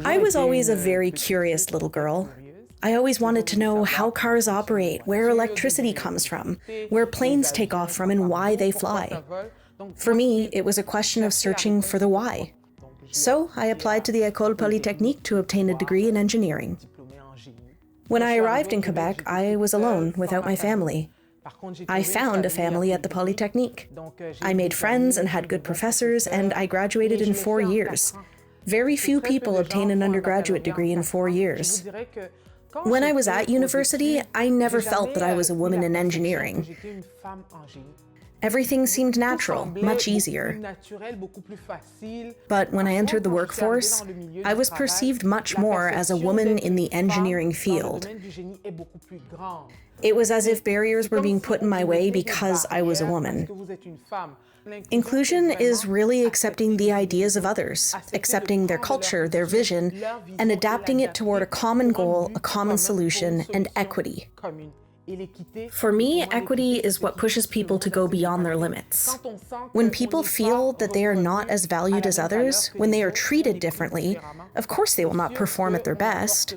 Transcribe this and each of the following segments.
I was always a very curious little girl. I always wanted to know how cars operate, where electricity comes from, where planes take off from, and why they fly. For me, it was a question of searching for the why. So I applied to the École Polytechnique to obtain a degree in engineering. When I arrived in Quebec, I was alone, without my family. I found a family at the Polytechnique. I made friends and had good professors, and I graduated in 4 years. Very few people obtain an undergraduate degree in 4 years. When I was at university, I never felt that I was a woman in engineering. Everything seemed natural, much easier. But when I entered the workforce, I was perceived much more as a woman in the engineering field. It was as if barriers were being put in my way because I was a woman. Inclusion is really accepting the ideas of others, accepting their culture, their vision, and adapting it toward a common goal, a common solution, and equity. For me, equity is what pushes people to go beyond their limits. When people feel that they are not as valued as others, when they are treated differently, of course they will not perform at their best.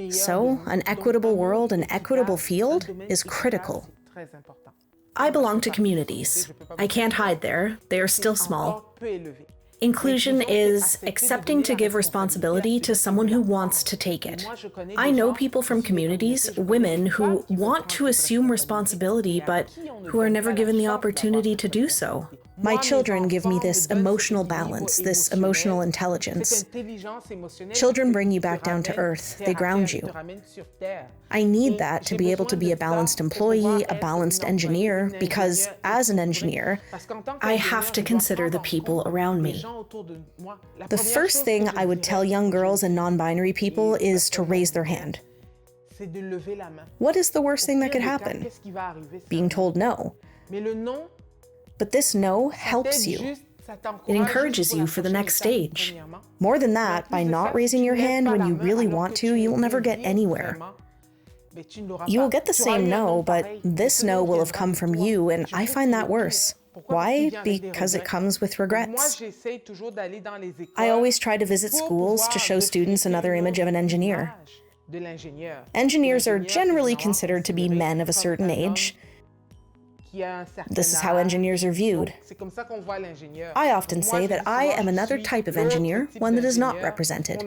So, an equitable world, an equitable field is critical. I belong to communities. I can't hide there. They are still small. Inclusion is accepting to give responsibility to someone who wants to take it. I know people from communities, women, who want to assume responsibility, but who are never given the opportunity to do so. My children give me this emotional balance, this emotional intelligence. Children bring you back down to earth. They ground you. I need that to be able to be a balanced employee, a balanced engineer, because as an engineer, I have to consider the people around me. The first thing I would tell young girls and non-binary people is to raise their hand. What is the worst thing that could happen? Being told no. But this no helps you. It encourages you for the next stage. More than that, by not raising your hand when you really want to, you will never get anywhere. You will get the same no, but this no will have come from you, and I find that worse. Why? Because it comes with regrets. I always try to visit schools to show students another image of an engineer. Engineers are generally considered to be men of a certain age. This is how engineers are viewed. I often say that I am another type of engineer, one that is not represented.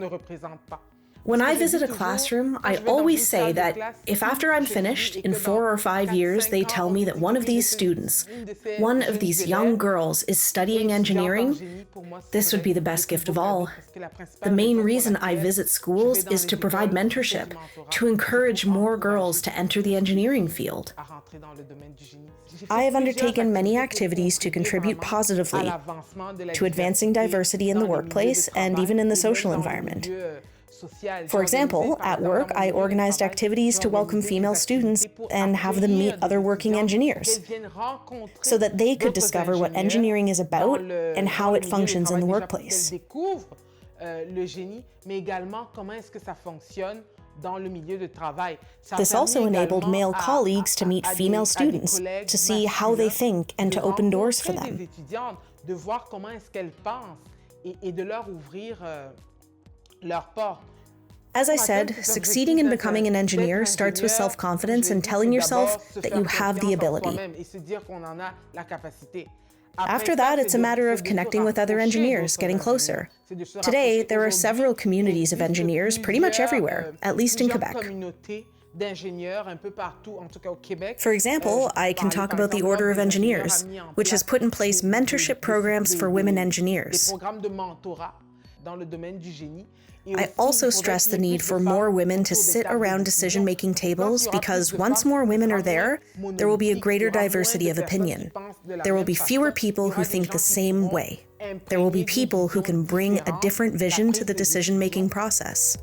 When I visit a classroom, I always say that if after I'm finished, in 4 or 5 years, they tell me that one of these students, one of these young girls is studying engineering, this would be the best gift of all. The main reason I visit schools is to provide mentorship, to encourage more girls to enter the engineering field. I have undertaken many activities to contribute positively to advancing diversity in the workplace and even in the social environment. For example, at work, I organized activities to welcome female students and have them meet other working engineers so that they could discover what engineering is about and how it functions in the workplace. This also enabled male colleagues to meet female students, to see how they think and to open doors for them. As I said, succeeding in becoming an engineer starts with self-confidence and telling yourself that you have the ability. After that, it's a matter of connecting with other engineers, getting closer. Today, there are several communities of engineers pretty much everywhere, at least in Quebec. For example, I can talk about the Order of Engineers, which has put in place mentorship programs for women engineers. I also stress the need for more women to sit around decision-making tables because once more women are there, there will be a greater diversity of opinion. There will be fewer people who think the same way. There will be people who can bring a different vision to the decision-making process.